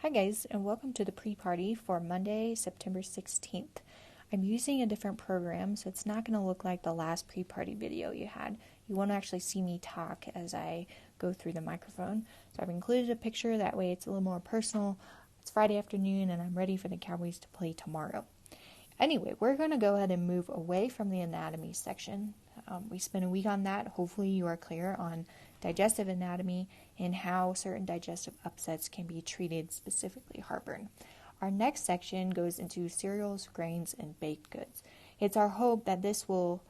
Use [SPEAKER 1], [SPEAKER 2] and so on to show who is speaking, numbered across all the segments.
[SPEAKER 1] Hi guys, and welcome to the pre-party for Monday, September 16th. I'm using a different program, so it's not going to look like the last pre-party video you had. You won't actually see me talk as I go through the microphone. So I've included a picture, that way it's a little more personal. It's Friday afternoon and I'm ready for the Cowboys to play tomorrow. Anyway, we're going to go ahead and move away from the anatomy section. We spent a week on that. Hopefully you are clear on digestive anatomy and how certain digestive upsets can be treated, specifically heartburn. Our next section goes into cereals, grains, and baked goods. It's our hope that this will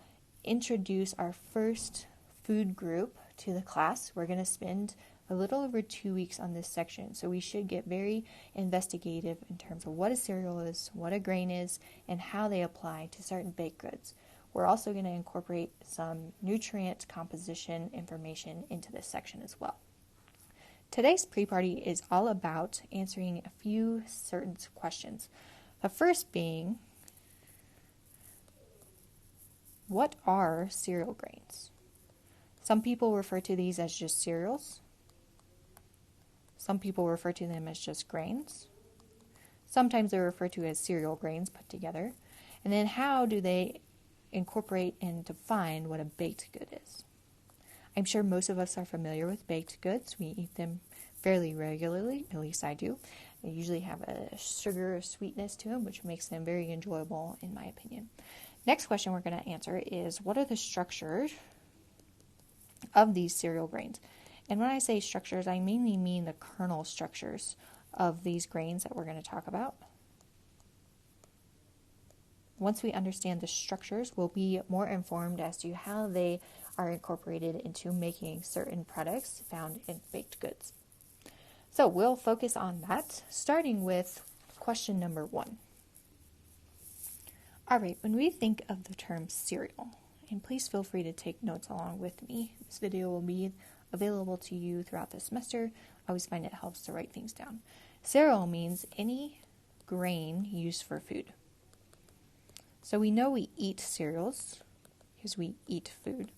[SPEAKER 1] introduce our first food group to the class. We're going to spend a little over 2 weeks on this section, so we should get very investigative in terms of what a cereal is, what a grain is, and how they apply to certain baked goods. We're also going to incorporate some nutrient composition information into this section as well. Today's pre-party is all about answering a few certain questions. The first being, what are cereal grains? Some people refer to these as just cereals. Some people refer to them as just grains. Sometimes they're referred to as cereal grains put together. And then how do they incorporate and define what a baked good is? I'm sure most of us are familiar with baked goods. We eat them fairly regularly, at least I do. They usually have a sugar or sweetness to them, which makes them very enjoyable in my opinion. Next question we're going to answer is, what are the structures of these cereal grains? And when I say structures, I mainly mean the kernel structures of these grains that we're going to talk about. Once we understand the structures, we'll be more informed as to how they are incorporated into making certain products found in baked goods. So we'll focus on that, starting with question number 1. All right, when we think of the term cereal, and please feel free to take notes along with me. This video will be available to you throughout the semester. I always find it helps to write things down. Cereal means any grain used for food. So we know we eat cereals because we eat food.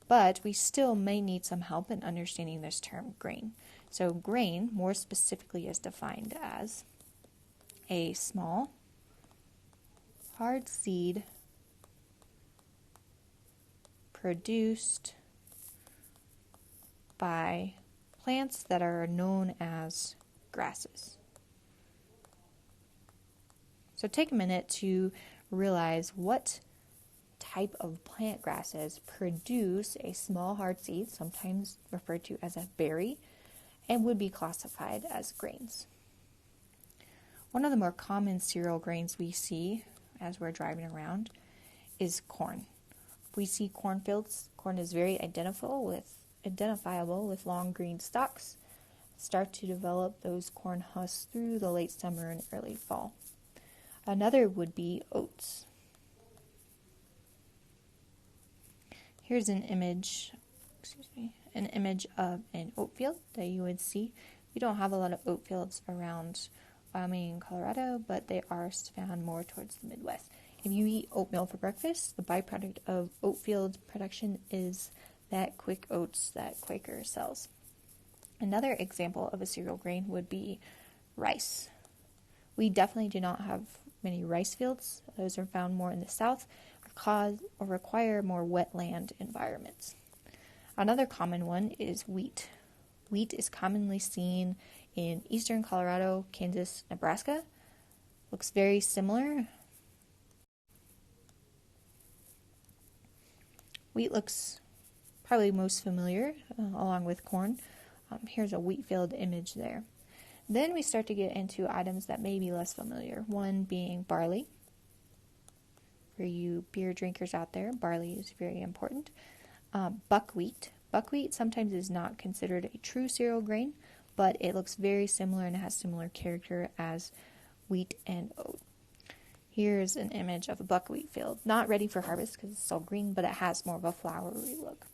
[SPEAKER 1] But we still may need some help in understanding this term grain. So grain, more specifically, is defined as a small, hard seed produced by plants that are known as grasses. So take a minute to realize what type of plant grasses produce a small hard seed, sometimes referred to as a berry, and would be classified as grains. One of the more common cereal grains we see as we're driving around is corn. We see cornfields. Corn is very identifiable with long green stalks. Start to develop those corn husks through the late summer and early fall. Another would be oats. Here's an image of an oat field that you would see. We don't have a lot of oat fields around Wyoming and Colorado, but they are found more towards the Midwest. If you eat oatmeal for breakfast, the byproduct of oat field production is that quick oats that Quaker sells. Another example of a cereal grain would be rice. We definitely do not have many rice fields. Those are found more in the south or require more wetland environments. Another common one is wheat. Wheat is commonly seen in eastern Colorado, Kansas, Nebraska. Looks very similar. Wheat looks probably most familiar along with corn. Here's a wheat field image there. Then we start to get into items that may be less familiar. One being barley. For you beer drinkers out there, barley is very important. Buckwheat. Buckwheat sometimes is not considered a true cereal grain, but it looks very similar and has similar character as wheat and oat. Here's an image of a buckwheat field. Not ready for harvest because it's still green, but it has more of a flowery look.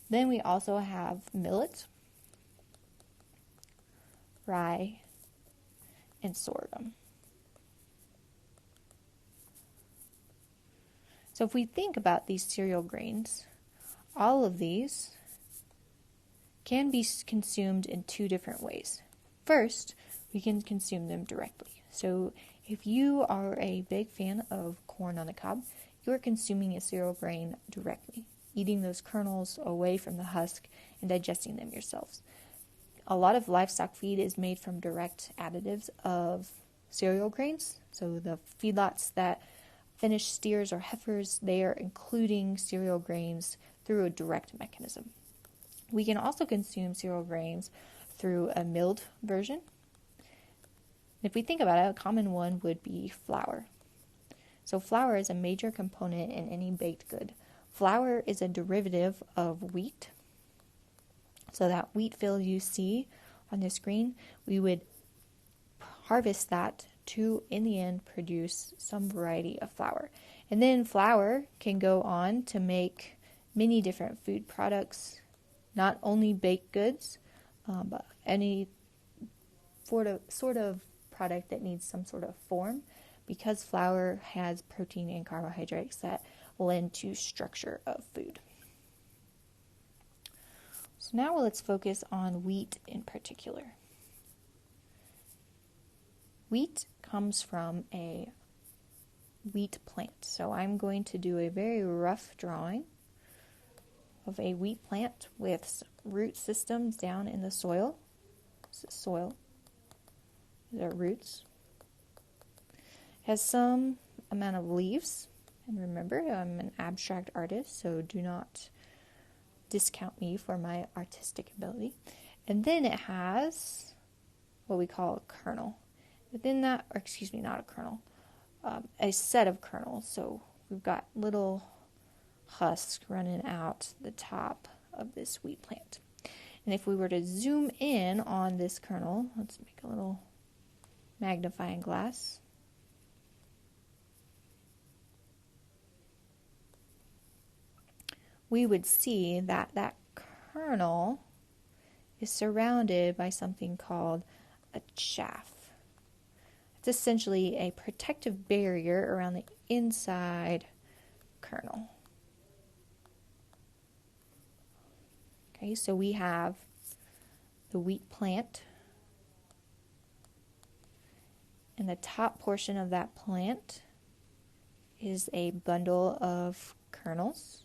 [SPEAKER 1] Then we also have millet, rye, and sorghum. So if we think about these cereal grains, all of these can be consumed in 2 different ways. First, we can consume them directly. So if you are a big fan of corn on the cob, you are consuming a cereal grain directly, eating those kernels away from the husk and digesting them yourselves. A lot of livestock feed is made from direct additives of cereal grains. So the feedlots that finish steers or heifers, they are including cereal grains through a direct mechanism. We can also consume cereal grains through a milled version. If we think about it, a common one would be flour. So flour is a major component in any baked good. Flour is a derivative of wheat. So that wheat fill you see on the screen, we would harvest that to, in the end, produce some variety of flour. And then flour can go on to make many different food products, not only baked goods, but any sort of product that needs some sort of form, because flour has protein and carbohydrates that lend to structure of food. So now let's focus on wheat in particular. Wheat comes from a wheat plant. So I'm going to do a very rough drawing of a wheat plant with root systems down in the soil. This is soil. These are roots. It has some amount of leaves. And remember, I'm an abstract artist, so do not discount me for my artistic ability. And then it has what we call a kernel. Within that, or excuse me, not a kernel, a set of kernels. So we've got little husks running out the top of this wheat plant. And if we were to zoom in on this kernel, let's make a little magnifying glass. We would see that that kernel is surrounded by something called a chaff. It's essentially a protective barrier around the inside kernel. Okay, so we have the wheat plant, and the top portion of that plant is a bundle of kernels.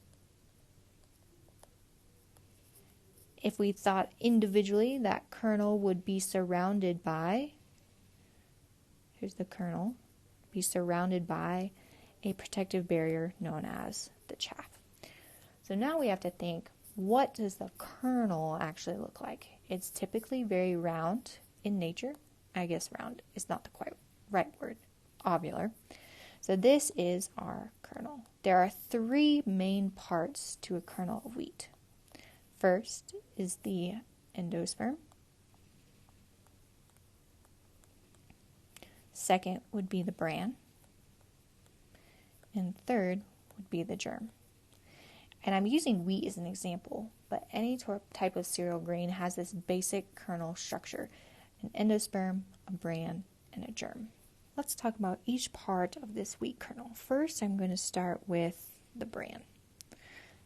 [SPEAKER 1] If we thought individually, that kernel would be surrounded by, here's the kernel, be surrounded by a protective barrier known as the chaff. So now we have to think, what does the kernel actually look like? It's typically very round in nature. I guess round is not the quite right word, ovular. So this is our kernel. There are three main parts to a kernel of wheat. First is the endosperm. Second would be the bran. And third would be the germ. And I'm using wheat as an example, but any type of cereal grain has this basic kernel structure: an endosperm, a bran, and a germ. Let's talk about each part of this wheat kernel. First, I'm going to start with the bran.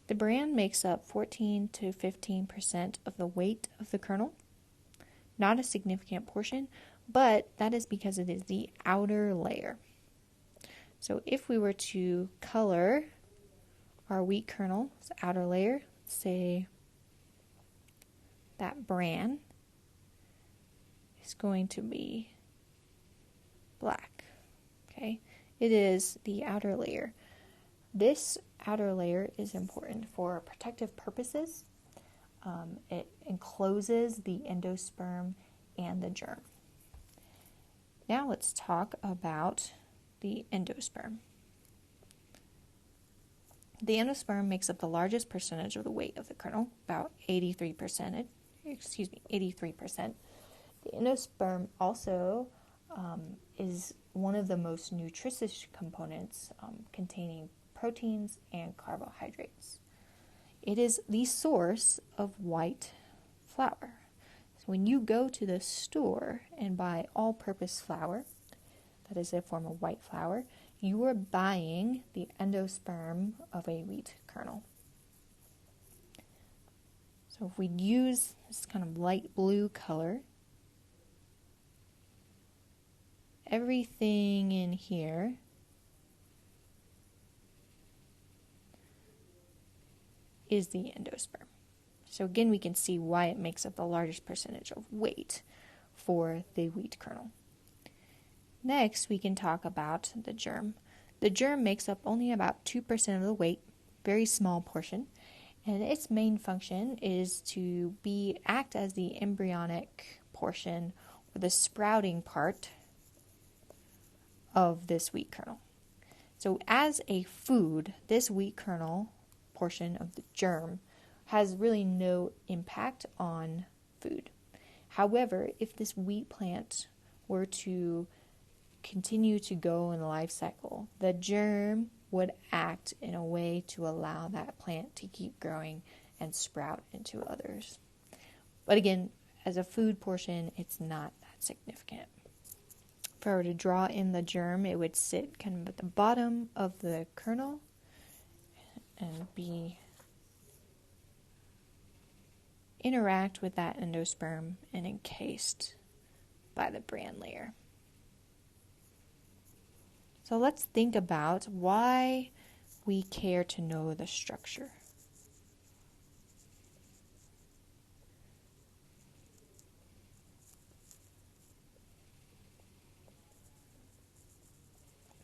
[SPEAKER 1] The bran makes up 14 to 15% of the weight of the kernel. Not a significant portion, but that is because it is the outer layer. So if we were to color our wheat kernel's outer layer, say that bran is going to be black. Okay, it is the outer layer. This outer layer is important for protective purposes. It encloses the endosperm and the germ. Now let's talk about the endosperm. The endosperm makes up the largest percentage of the weight of the kernel, about 83%. The endosperm also is one of the most nutritious components, containing proteins and carbohydrates. It is the source of white flour. So when you go to the store and buy all-purpose flour, that is a form of white flour, you are buying the endosperm of a wheat kernel. So if we use this kind of light blue color, everything in here is the endosperm. So again, we can see why it makes up the largest percentage of weight for the wheat kernel. Next, we can talk about the germ. The germ makes up only about 2% of the weight, very small portion, and its main function is to act as the embryonic portion or the sprouting part of this wheat kernel. So as a food, this wheat kernel portion of the germ has really no impact on food. However, if this wheat plant were to continue to go in the life cycle, the germ would act in a way to allow that plant to keep growing and sprout into others. But again, as a food portion, it's not that significant. If I were to draw in the germ, it would sit kind of at the bottom of the kernel and interact with that endosperm and encased by the bran layer. So let's think about why we care to know the structure.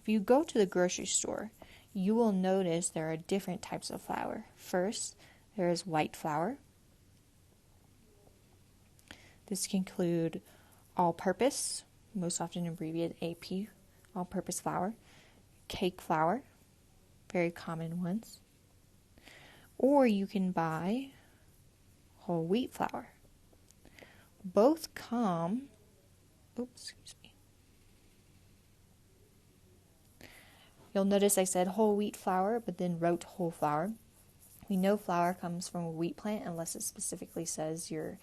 [SPEAKER 1] If you go to the grocery store, you will notice there are different types of flour. First, there is white flour. This can include all-purpose, most often abbreviated AP, all-purpose flour, cake flour, very common ones. Or you can buy whole wheat flour. Both come, You'll notice I said whole wheat flour, but then wrote whole flour. We know flour comes from a wheat plant unless it specifically says you're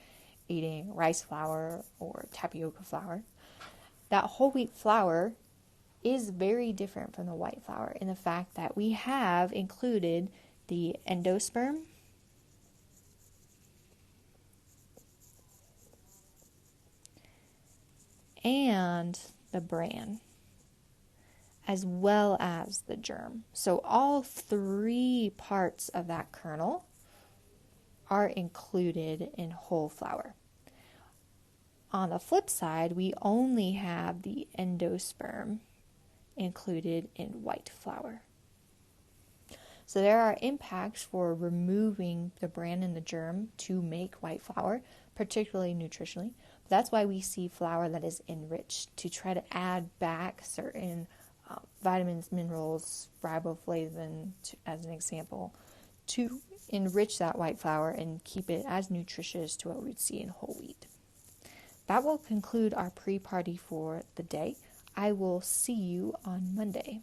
[SPEAKER 1] eating rice flour or tapioca flour. That whole wheat flour is very different from the white flour in the fact that we have included the endosperm and the bran, as well as the germ. So all three parts of that kernel are included in whole flour. On the flip side, we only have the endosperm included in white flour. So there are impacts for removing the bran and the germ to make white flour, particularly nutritionally. That's why we see flour that is enriched to try to add back certain vitamins, minerals, riboflavin, as an example, to enrich that white flour and keep it as nutritious to what we'd see in whole wheat. That will conclude our pre-party for the day. I will see you on Monday.